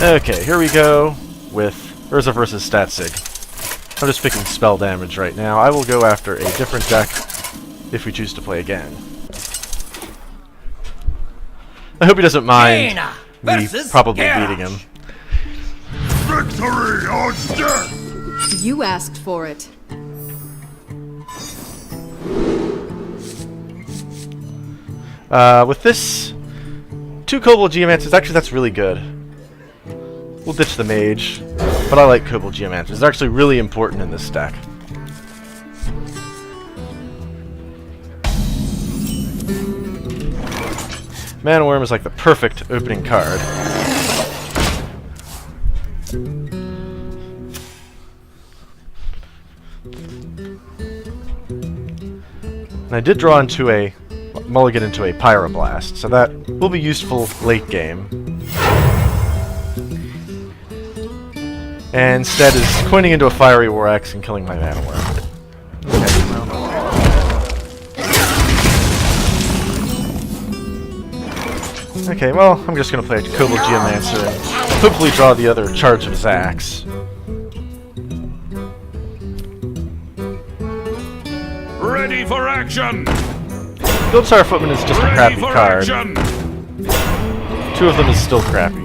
Okay, here we go with Urza versus StatSig. I'm just picking spell damage right now. I will go after a different deck if we choose to play again. I hope he doesn't mind me probably beating him. Victory or death! You asked for it. With this, 2 Kobold Geomancers, actually that's really good. We'll ditch the Mage, but I like Kobold Geomancers. They're actually really important in this deck. Mana Worm is like the perfect opening card. And I did draw into a mulligan into a Pyroblast, so that will be useful late game. And instead is coining into a Fiery War Axe and killing my Mana Worm. Okay, well, I'm just gonna play a Kobold Geomancer and hopefully draw the other charge of his axe. Ready for action! Guildspire Footman is just a crappy card. 2 of them is still crappy.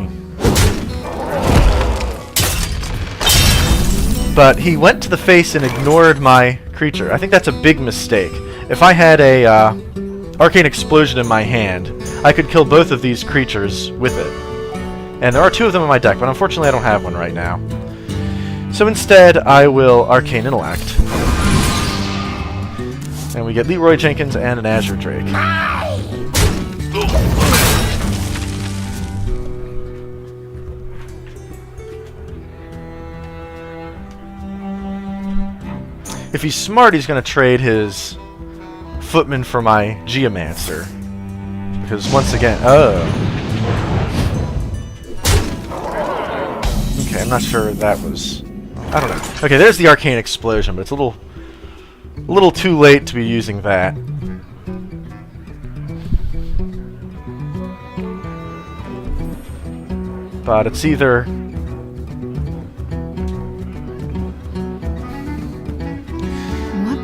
But he went to the face and ignored my creature. I think that's a big mistake. If I had a Arcane Explosion in my hand, I could kill both of these creatures with it. And there are 2 of them in my deck, but unfortunately I don't have one right now. So instead, I will Arcane Intellect. And we get Leroy Jenkins and an Azure Drake. If he's smart, he's going to trade his Footman for my Geomancer. Because once again... Oh. Okay, I'm not sure that was... I don't know. Okay, there's the Arcane Explosion, but it's a little too late to be using that. But it's either...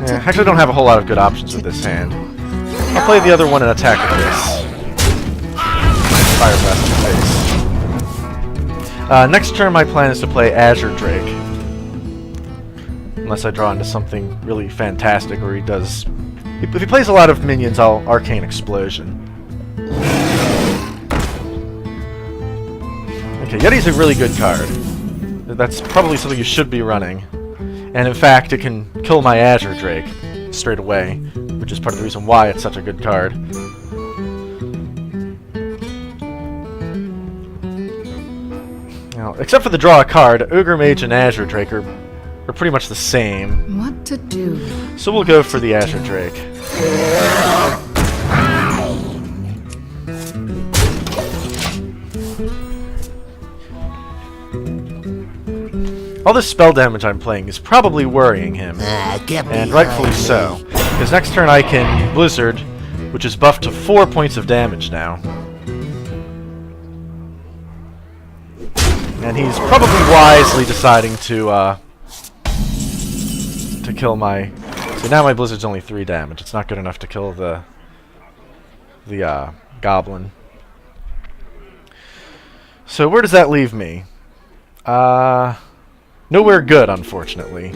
Yeah, I actually don't have a whole lot of good options with this hand. I'll play the other one and attack with this. Fire Blast in the face. Next turn my plan is to play Azure Drake. Unless I draw into something really fantastic where he does... If he plays a lot of minions, I'll Arcane Explosion. Okay, Yeti's a really good card. That's probably something you should be running. And in fact, it can kill my Azure Drake straight away, which is part of the reason why it's such a good card. Now, except for the draw a card, Ogre Mage and Azure Drake are pretty much the same. What to do? So we'll go for the Azure Drake. All this spell damage I'm playing is probably worrying him, and rightfully so, because next turn I can Blizzard, which is buffed to 4 points of damage now. And he's probably wisely deciding to kill my... So now my Blizzard's only 3 damage. It's not good enough to kill the Goblin. So where does that leave me? Nowhere good, unfortunately.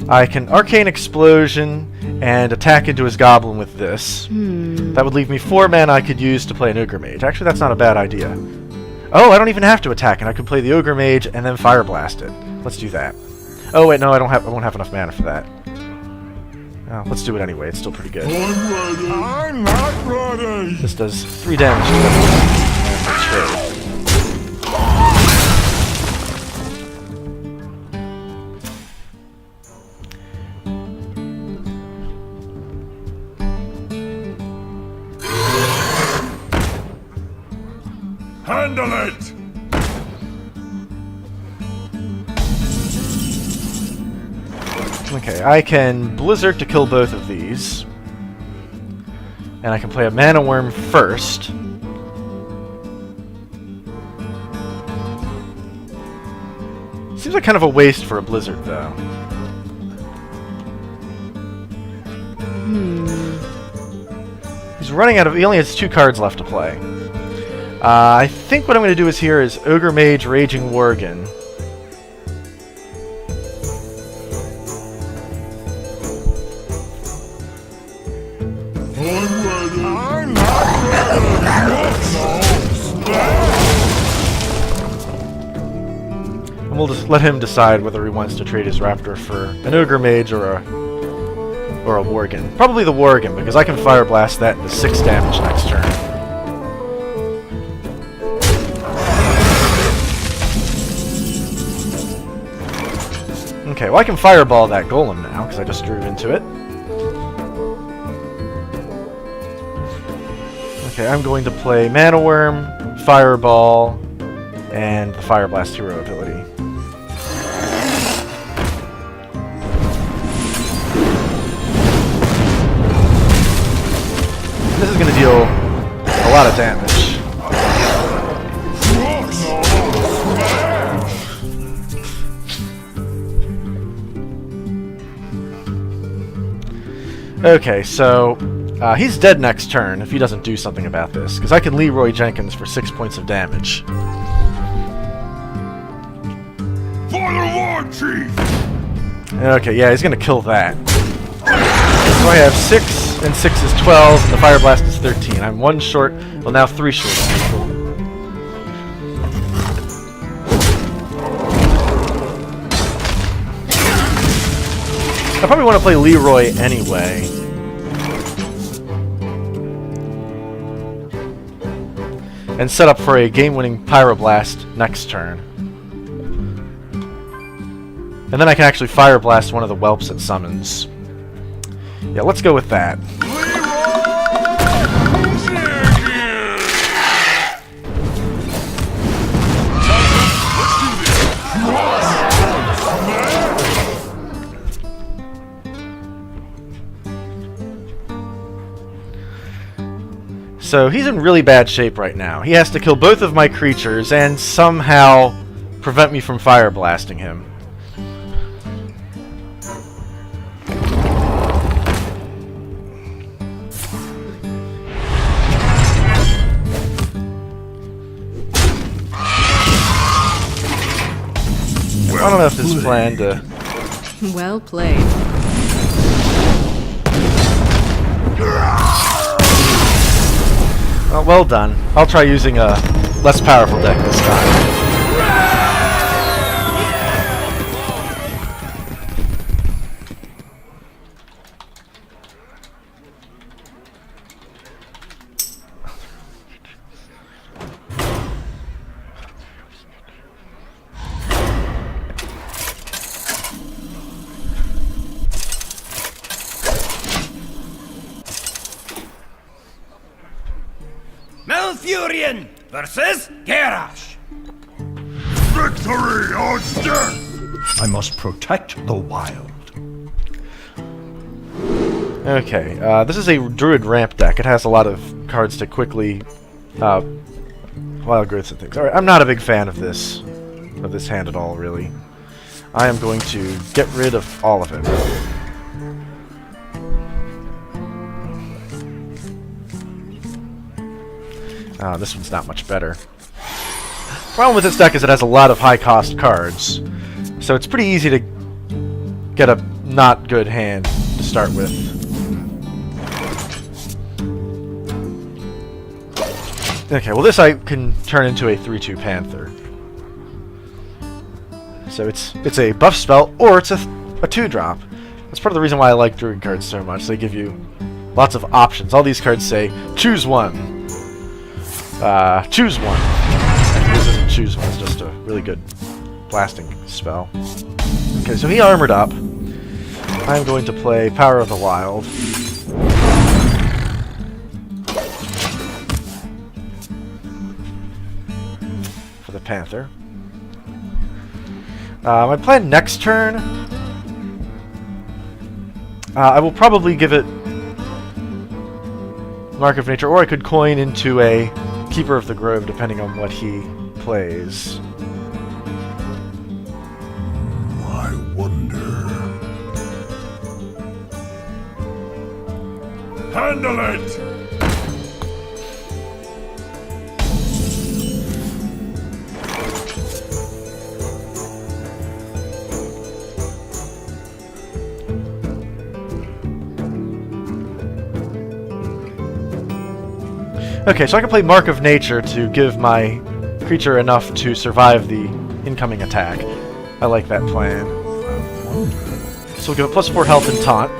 I can Arcane Explosion and attack into his Goblin with this. That would leave me 4 mana I could use to play an Ogre Mage. Actually, that's not a bad idea. Oh, I don't even have to attack it. I could play the Ogre Mage and then Fire Blast it. Let's do that. Oh wait, no, I won't have enough mana for that. Oh, let's do it anyway. It's still pretty good. I'm not ready! This does 3 damage. That's true. Handle it! Okay, I can Blizzard to kill both of these. And I can play a Mana Worm first. Seems like kind of a waste for a blizzard, though. He's running out of... He only has 2 cards left to play. I think what I'm going to do is here is Ogre Mage, Raging Worgen. And we'll just let him decide whether he wants to trade his Raptor for an Ogre Mage or a Worgen. Probably the Worgen, because I can Fire Blast that into 6 damage next turn. Okay, well I can Fireball that Golem now, because I just drew into it. Okay, I'm going to play Mana Worm, Fireball, and the Fire Blast hero ability. This is going to deal a lot of damage. Okay, so he's dead next turn if he doesn't do something about this, because I can Leroy Jenkins for 6 points of damage. For the War Chief! Okay, yeah, he's going to kill that. So I have 6, and 6 is 12, and the Fire Blast is 13. I'm 1 short, well now 3 short. I probably want to play Leroy anyway. And set up for a game-winning Pyroblast next turn. And then I can actually Fire Blast one of the Whelps it summons. Yeah, let's go with that. So he's in really bad shape right now. He has to kill both of my creatures and somehow prevent me from Fire Blasting him. I don't know if this is planned to... Well played. Well done. I'll try using a less powerful deck this time. Malfurion versus Garrosh. Victory or death! I must protect the wild. Okay, this is a Druid ramp deck. It has a lot of cards to quickly wild growths and things. Alright, I'm not a big fan of this hand at all, really. I am going to get rid of all of it. This one's not much better. Problem with this deck is it has a lot of high-cost cards, so it's pretty easy to get a not good hand to start with. Okay, well this I can turn into a 3/2 Panther. So it's a buff spell, or it's a 2-drop. That's part of the reason why I like Druid cards so much. They give you lots of options. All these cards say, choose one. Choose one. Actually, this isn't choose one, it's just a really good blasting spell. Okay, so he armored up. I'm going to play Power of the Wild. For the Panther. My plan next turn, I will probably give it Mark of Nature, or I could coin into a Keeper of the Grove, depending on what he plays. I wonder. Handle it! Okay, so I can play Mark of Nature to give my creature enough to survive the incoming attack. I like that plan. So we'll give it +4 health and taunt.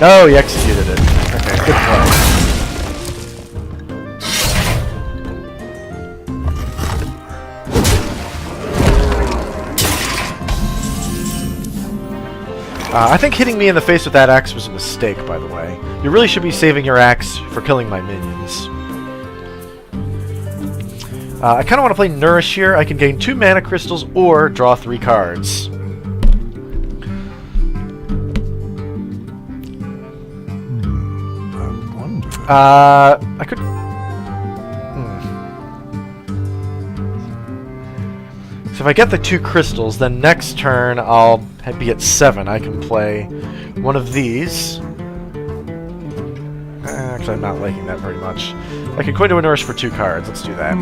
Oh, he executed it. Okay, good play. I think hitting me in the face with that axe was a mistake, by the way. You really should be saving your axe for killing my minions. I kind of want to play Nourish here. I can gain 2 mana crystals or draw 3 cards. I could... So if I get the 2 crystals, then next turn I'll be at 7. I can play one of these. Actually, I'm not liking that very much. I can coin to a Nourish for 2 cards. Let's do that.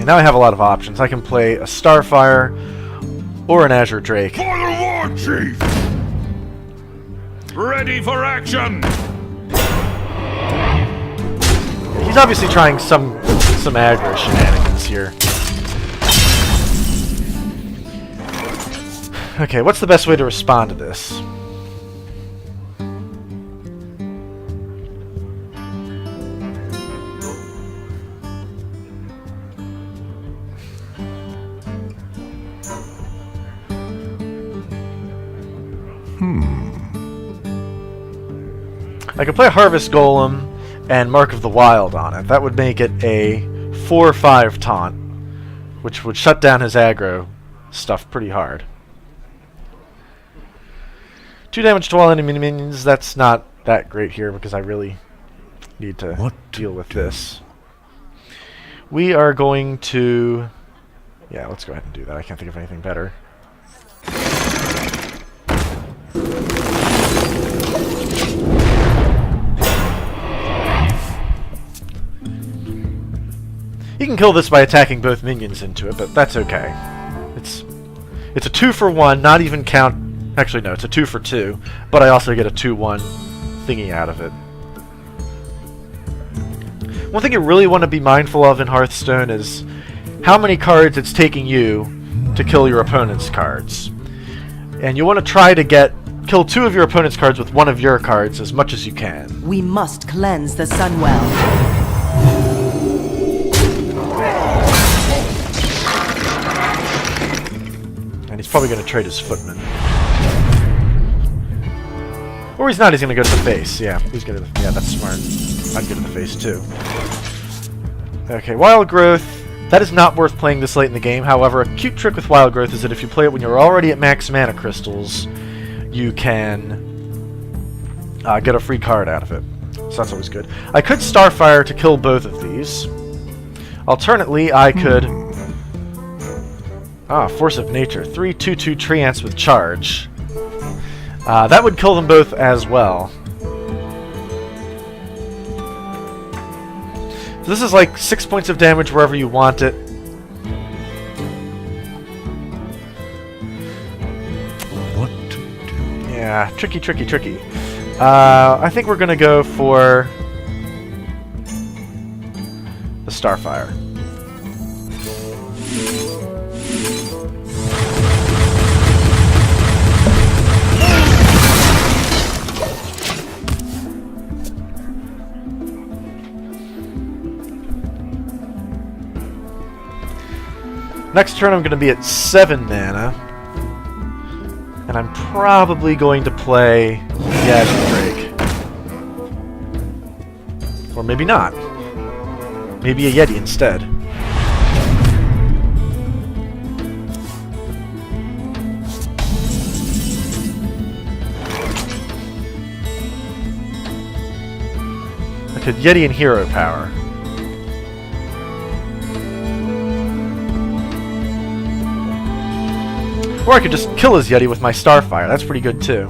Now I have a lot of options. I can play a Starfire or an Azure Drake. For the war chief! Ready for action! He's obviously trying some aggro shenanigans here. Okay, what's the best way to respond to this? I could play Harvest Golem and Mark of the Wild on it. That would make it a 4/5 taunt, which would shut down his aggro stuff pretty hard. 2 damage to all enemy minions. That's not that great here because I really need to deal with this. We are going to... Yeah, let's go ahead and do that. I can't think of anything better. You can kill this by attacking both minions into it, but that's okay. It's a 2-for-1, not even count... Actually, no, it's a 2-for-2, but I also get a 2/1 thingy out of it. One thing you really want to be mindful of in Hearthstone is how many cards it's taking you to kill your opponent's cards. And you want to try to kill 2 of your opponent's cards with 1 of your cards as much as you can. We must cleanse the Sunwell. And he's probably going to trade his Footman. Or he's not, he's going to go to the face. Yeah, he's going to... Yeah, that's smart. I'd go to the face, too. Okay, Wild Growth. That is not worth playing this late in the game. However, a cute trick with Wild Growth is that if you play it when you're already at max mana crystals, you can get a free card out of it. So that's always good. I could Starfire to kill both of these. Alternately, I could... Force of Nature. 3/2/2 Treants with charge. That would kill them both as well. So this is like 6 points of damage wherever you want it. What to do? Yeah, tricky, tricky, tricky. I think we're gonna go for the Starfire. Next turn I'm going to be at 7 mana. And I'm probably going to play the Azure Drake. Or maybe not. Maybe a Yeti instead. I could Yeti and Hero Power. Or I could just kill his Yeti with my Starfire. That's pretty good too.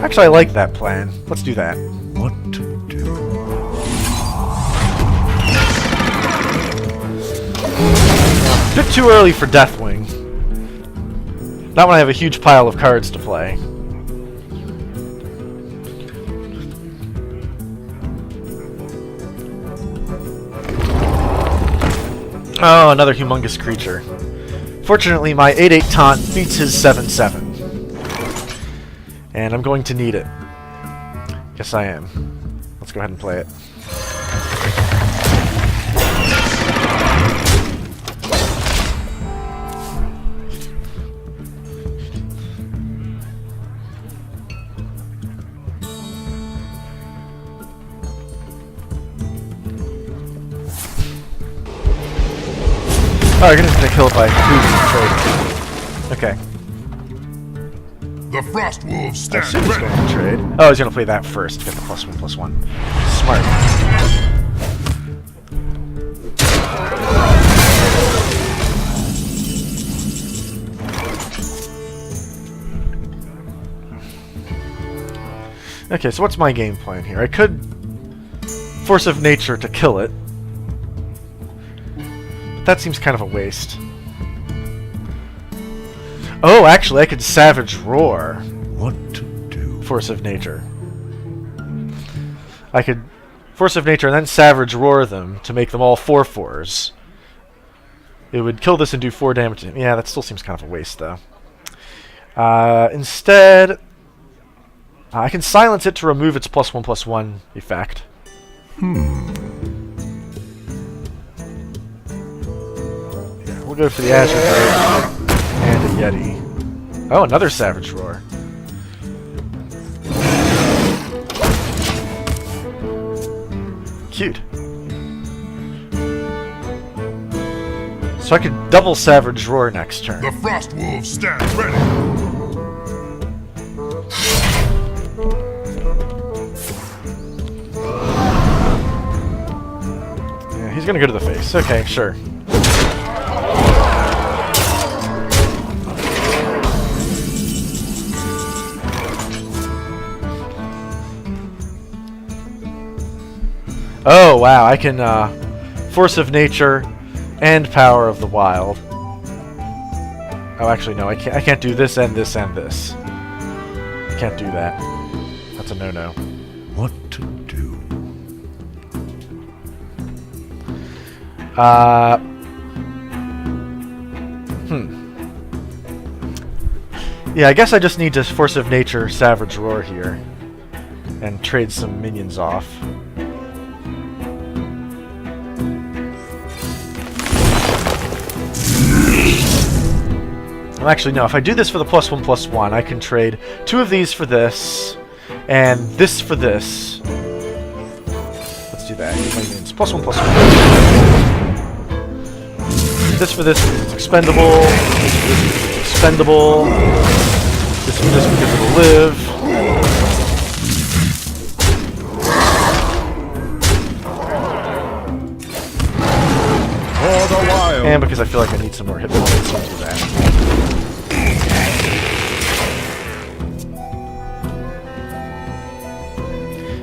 Actually, I like that plan. Let's do that. What to do? A bit too early for Deathwing. Not when I have a huge pile of cards to play. Oh, another humongous creature. Fortunately, my 8/8 taunt beats his 7/7. And I'm going to need it. Yes, I am. Let's go ahead and play it. Oh, you're gonna kill it by food trade. Okay. The Frost Wolves I stand assume he's ready. going to trade. Oh, he's gonna play that first to get the +1/+1. Smart. Okay, so what's my game plan here? I could Force of Nature to kill it. But that seems kind of a waste. Oh, actually, I could Savage Roar. What to do? Force of Nature. I could Force of Nature and then Savage Roar them to make them all 4/4s. It would kill this and do 4 damage. Yeah, that still seems kind of a waste, though. Instead, I can silence it to remove its +1/+1 effect. Yeah, we'll go for the Azure Drake and a Yeti. Oh, another Savage Roar. Cute. So I could double Savage Roar next turn. The Frost Wolves stand ready. Yeah, he's gonna go to the face. Okay, sure. Oh, wow, I can Force of Nature and Power of the Wild. Oh, actually, no, I can't do this and this and this. I can't do that. That's a no-no. What to do? Yeah, I guess I just need to Force of Nature Savage Roar here. And trade some minions off. Well, actually, no. If I do this for the +1/+1, I can trade 2 of these for this, and this for this. Let's do that. My minions. +1/+1. This for this because it's expendable. This for this because it's expendable. This for this because it'll live. For the wild. And because I feel like I need some more hit points, so I'll do that.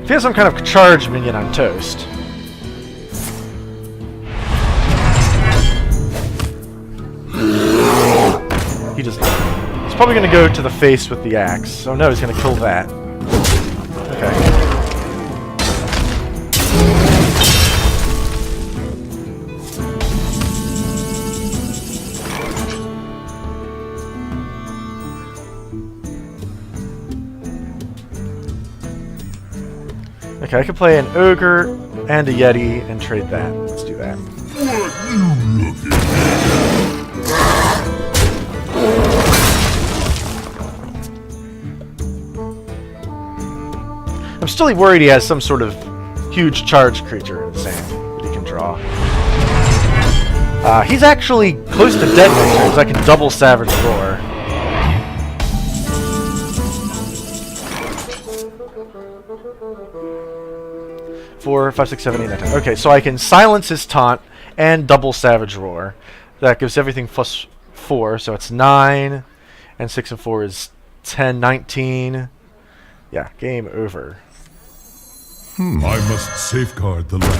If he has some kind of charge minion on toast. He does not. He's probably going to go to the face with the axe. Oh no, he's going to kill that. Okay. Okay, I could play an Ogre and a Yeti and trade that. Let's do that. What you looking still worried he has some sort of huge charge creature in his hand that he can draw. He's actually close to dead next turn, so I can double Savage Roar. Four, 5, 6, 7, 8, 9, 10. Okay, so I can silence his taunt and double Savage Roar. That gives everything +4, so it's 9, and 6 and 4 is 10, 19. Yeah, game over. I must safeguard the land.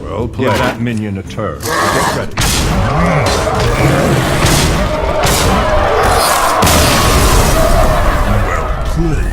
Well played. Give that minion a turn. Get ready. Well played.